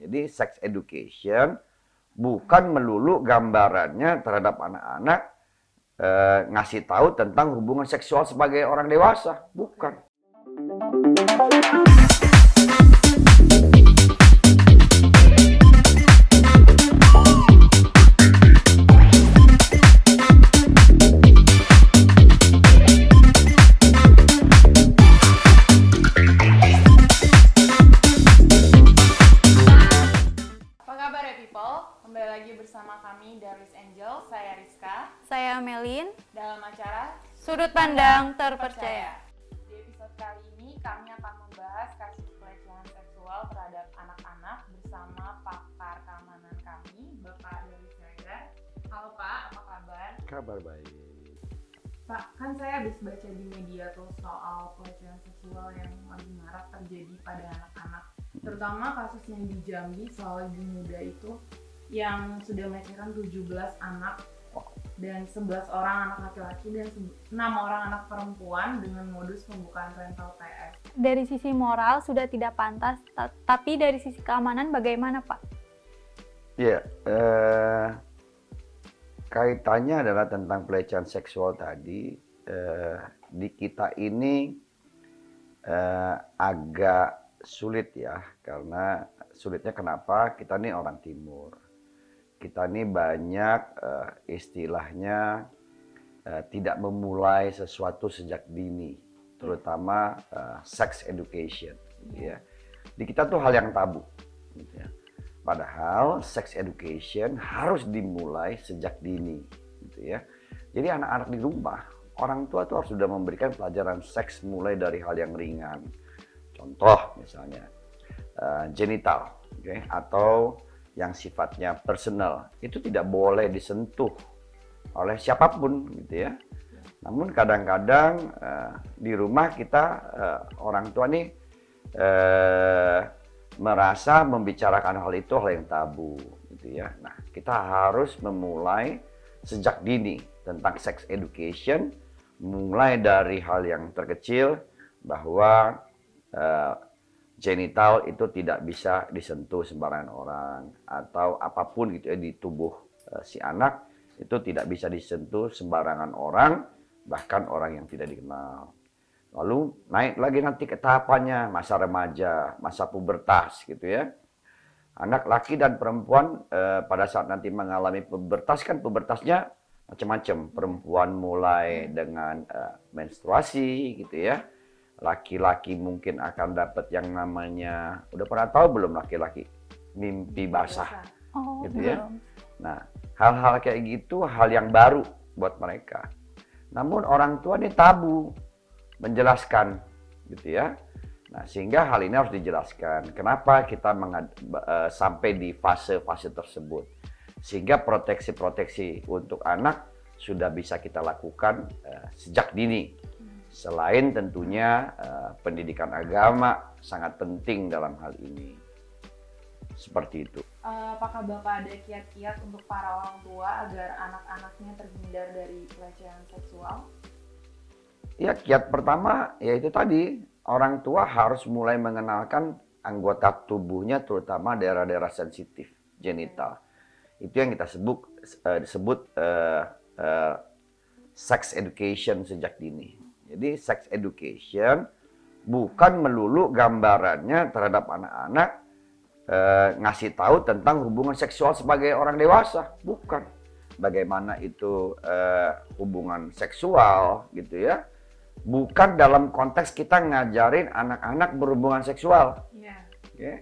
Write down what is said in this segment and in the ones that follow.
Jadi sex education bukan melulu gambarannya terhadap anak-anak ngasih tahu tentang hubungan seksual sebagai orang dewasa, bukan. Kembali lagi bersama kami Darwis Angel, saya Rizka, saya Melin, dalam acara Sudut Pandang Terpercaya. Di episode kali ini kami akan membahas kasus pelecehan seksual terhadap anak-anak bersama pakar keamanan kami, Bapak Darwis Siregar. Halo Pak, apa kabar? Kabar baik. Pak, kan saya habis baca di media tuh soal pelecehan seksual yang lagi marak terjadi pada anak-anak, terutama kasus yang di Jambi soal ibu muda itu yang sudah melecehkan 17 anak dan 11 orang anak laki-laki dan 6 orang anak perempuan dengan modus pembukaan rental PS. Dari sisi moral sudah tidak pantas, tapi dari sisi keamanan bagaimana Pak? Ya, kaitannya adalah tentang pelecehan seksual tadi. Di kita ini agak sulit ya, karena sulitnya kenapa? Kita ini orang timur. Kita ini banyak istilahnya tidak memulai sesuatu sejak dini, terutama sex education. Gitu ya. Di kita tuh hal yang tabu. Gitu ya. Padahal sex education harus dimulai sejak dini. Gitu ya. Jadi anak-anak di rumah, orang tua tuh harus sudah memberikan pelajaran seks mulai dari hal yang ringan. Contoh misalnya genital, okay? Atau yang sifatnya personal, itu tidak boleh disentuh oleh siapapun gitu ya. Namun kadang-kadang di rumah kita orang tua nih merasa membicarakan hal itu hal yang tabu gitu ya. Nah, kita harus memulai sejak dini tentang sex education, mulai dari hal yang terkecil bahwa genital itu tidak bisa disentuh sembarangan orang, atau apapun gitu ya di tubuh si anak itu tidak bisa disentuh sembarangan orang, bahkan orang yang tidak dikenal. Lalu naik lagi nanti ke tahapannya masa remaja, masa pubertas gitu ya. Anak laki dan perempuan pada saat nanti mengalami pubertas, kan pubertasnya macam-macam. Perempuan mulai dengan menstruasi gitu ya. Laki-laki mungkin akan dapat yang namanya, udah pernah tahu belum laki-laki? Mimpi basah. Oh, gitu belum. ya. Nah, hal-hal kayak gitu hal yang baru buat mereka. Namun orang tua ini tabu menjelaskan gitu ya. Nah, sehingga hal ini harus dijelaskan. Kenapa kita sampai di fase-fase tersebut? Sehingga proteksi-proteksi untuk anak sudah bisa kita lakukan sejak dini. Selain tentunya pendidikan agama sangat penting dalam hal ini. Seperti itu. Apakah Bapak ada kiat-kiat untuk para orang tua agar anak-anaknya terhindar dari pelecehan seksual? Ya, kiat pertama yaitu tadi, orang tua harus mulai mengenalkan anggota tubuhnya, terutama daerah-daerah sensitif, genital. Itu yang kita disebut sex education sejak dini. Jadi sex education bukan melulu gambarannya terhadap anak-anak ngasih tahu tentang hubungan seksual sebagai orang dewasa, bukan. Bagaimana itu hubungan seksual gitu ya. Bukan dalam konteks kita ngajarin anak-anak berhubungan seksual. Yeah. Okay?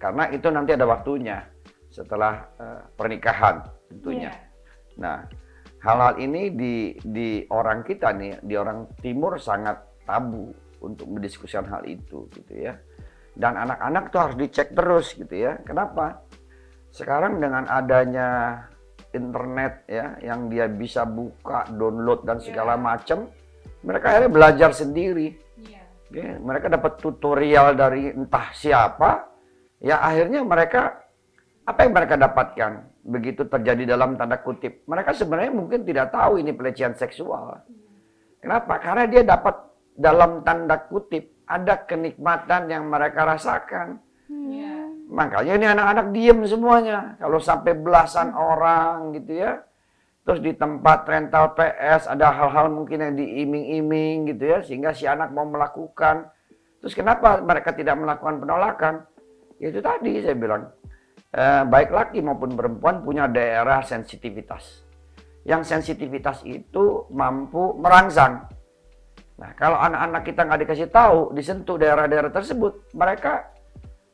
Karena itu nanti ada waktunya setelah pernikahan tentunya. Yeah. Nah, hal-hal ini di orang kita nih, di orang timur sangat tabu untuk mendiskusikan hal itu gitu ya. Dan anak-anak tuh harus dicek terus gitu ya. Kenapa? Sekarang dengan adanya internet ya, yang dia bisa buka, download dan segala macam, mereka akhirnya belajar sendiri. Yeah. Okay? Mereka dapat tutorial dari entah siapa, ya akhirnya mereka, apa yang mereka dapatkan? Begitu terjadi dalam tanda kutip, mereka sebenarnya mungkin tidak tahu ini pelecehan seksual. Kenapa? Karena dia dapat dalam tanda kutip ada kenikmatan yang mereka rasakan. Yeah. Makanya ini anak-anak diem semuanya. Kalau sampai belasan orang gitu ya. Terus di tempat rental PS ada hal-hal mungkin yang diiming-iming gitu ya. Sehingga si anak mau melakukan. Terus kenapa mereka tidak melakukan penolakan? Ya itu tadi saya bilang. Baik laki maupun perempuan punya daerah sensitivitas. Yang sensitivitas itu mampu merangsang. Nah kalau anak-anak kita nggak dikasih tahu, disentuh daerah-daerah tersebut, mereka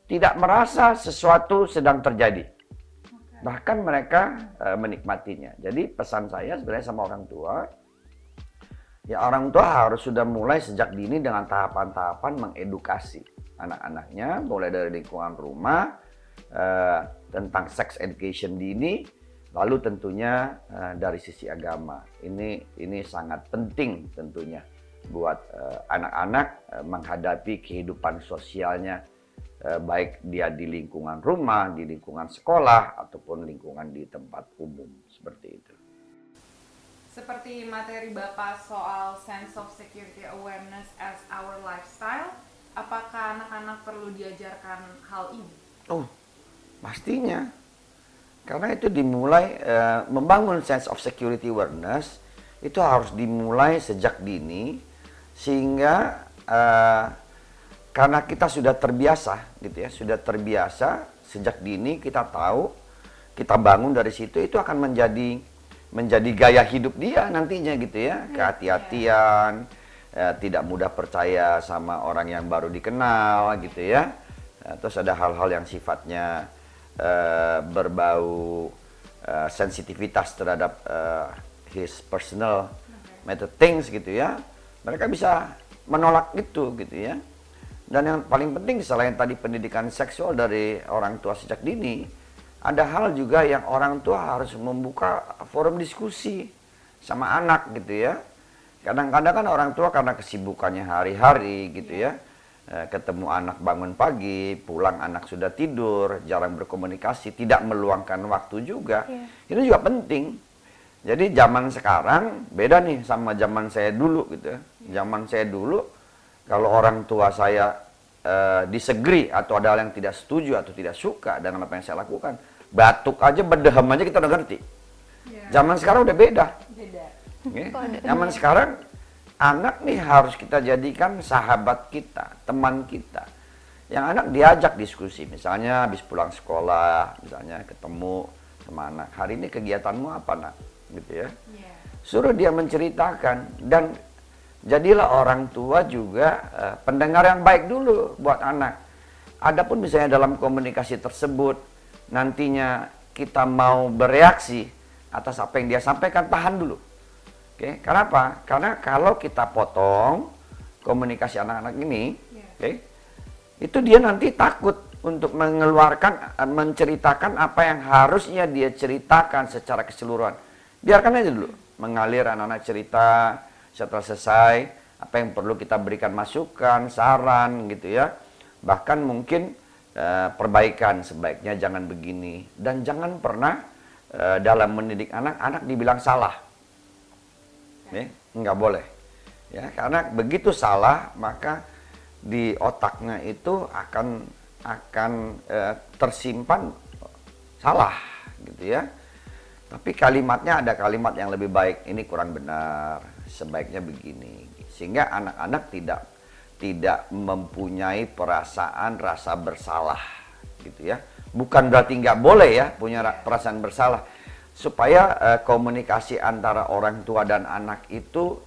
tidak merasa sesuatu sedang terjadi. Bahkan mereka menikmatinya. Jadi pesan saya sebenarnya sama orang tua, ya orang tua harus sudah mulai sejak dini dengan tahapan-tahapan mengedukasi anak-anaknya, mulai dari lingkungan rumah, tentang sex education dini, lalu tentunya dari sisi agama. Ini sangat penting tentunya buat anak-anak menghadapi kehidupan sosialnya, baik dia di lingkungan rumah, di lingkungan sekolah, ataupun lingkungan di tempat umum, seperti itu. Seperti materi Bapak soal sense of security awareness as our lifestyle, apakah anak-anak perlu diajarkan hal ini? Oh, pastinya. Karena itu dimulai, membangun sense of security awareness, itu harus dimulai sejak dini, sehingga karena kita sudah terbiasa gitu ya, sudah terbiasa sejak dini kita tahu, kita bangun dari situ, itu akan menjadi gaya hidup dia nantinya gitu ya. Kehati-hatian, tidak mudah percaya sama orang yang baru dikenal gitu ya. Terus ada hal-hal yang sifatnya berbau sensitivitas terhadap his personal method things gitu ya. Mereka bisa menolak itu gitu ya. Dan yang paling penting selain tadi pendidikan seksual dari orang tua sejak dini, ada hal juga yang orang tua harus membuka forum diskusi sama anak gitu ya. Kadang-kadang kan orang tua karena kesibukannya hari-hari gitu ya, ketemu anak bangun pagi, pulang anak sudah tidur, jarang berkomunikasi, tidak meluangkan waktu juga. Itu juga penting. Jadi zaman sekarang beda nih sama zaman saya dulu gitu ya. Zaman saya dulu, kalau orang tua saya disagree atau ada hal yang tidak setuju atau tidak suka dengan apa yang saya lakukan, batuk aja, berdehem aja kita udah ngerti. Zaman sekarang udah beda. Okay? Zaman sekarang anak nih harus kita jadikan sahabat kita, teman kita. Yang anak diajak diskusi, misalnya habis pulang sekolah, misalnya ketemu sama anak, hari ini kegiatanmu apa nak? Gitu ya. Suruh dia menceritakan, dan jadilah orang tua juga pendengar yang baik dulu buat anak. Adapun misalnya dalam komunikasi tersebut nantinya kita mau bereaksi atas apa yang dia sampaikan, tahan dulu. Oke, kenapa? Karena kalau kita potong komunikasi anak-anak ini, itu dia nanti takut untuk menceritakan apa yang harusnya dia ceritakan secara keseluruhan. Biarkan aja dulu mengalir, anak-anak cerita. Setelah selesai, apa yang perlu kita berikan masukan, saran gitu ya. Bahkan mungkin perbaikan, sebaiknya jangan begini. Dan jangan pernah dalam mendidik anak dibilang salah. Nggak boleh. Ya, karena begitu salah, maka di otaknya itu akan tersimpan salah gitu ya. Tapi kalimatnya ada kalimat yang lebih baik, ini kurang benar, sebaiknya begini. Sehingga anak-anak tidak mempunyai rasa bersalah gitu ya. Bukan berarti nggak boleh ya punya perasaan bersalah. Supaya komunikasi antara orang tua dan anak itu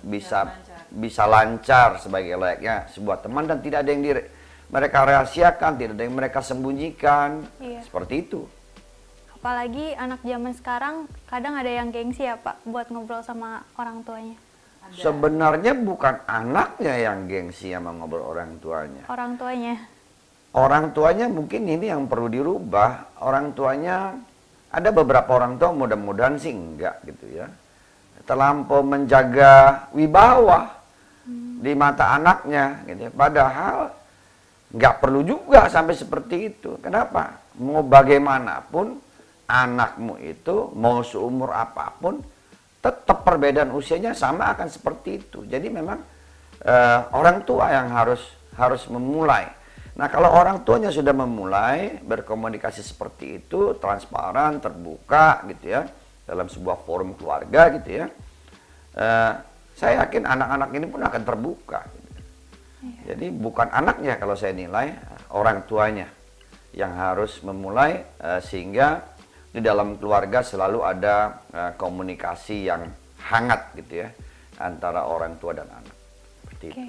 bisa lancar sebagai layaknya sebuah teman, dan tidak ada yang mereka rahasiakan, tidak ada yang mereka sembunyikan. Seperti itu. Apalagi anak zaman sekarang kadang ada yang gengsi ya Pak buat ngobrol sama orang tuanya. Sebenarnya bukan anaknya yang gengsi sama ngobrol orang tuanya. Orang tuanya. Orang tuanya mungkin ini yang perlu dirubah. Orang tuanya, ada beberapa orang tua mudah-mudahan sih enggak gitu ya. Terlampau menjaga wibawa di mata anaknya gitu ya. Padahal nggak perlu juga sampai seperti itu. Kenapa? Mau bagaimanapun anakmu itu mau seumur apapun, tetap perbedaan usianya sama akan seperti itu. Jadi memang orang tua yang harus memulai. Nah, kalau orang tuanya sudah memulai berkomunikasi seperti itu, transparan, terbuka gitu ya, dalam sebuah forum keluarga gitu ya, saya yakin anak-anak ini pun akan terbuka. Gitu. Jadi bukan anaknya kalau saya nilai, orang tuanya yang harus memulai sehingga di dalam keluarga selalu ada komunikasi yang hangat gitu ya, antara orang tua dan anak. Seperti itu.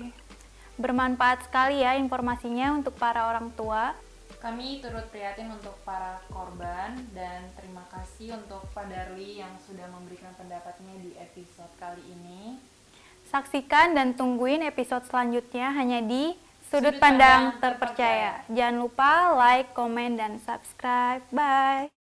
Bermanfaat sekali ya informasinya untuk para orang tua. Kami turut prihatin untuk para korban dan terima kasih untuk Pak Darli yang sudah memberikan pendapatnya di episode kali ini. Saksikan dan tungguin episode selanjutnya hanya di Sudut Pandang Terpercaya. Jangan lupa like, komen, dan subscribe. Bye!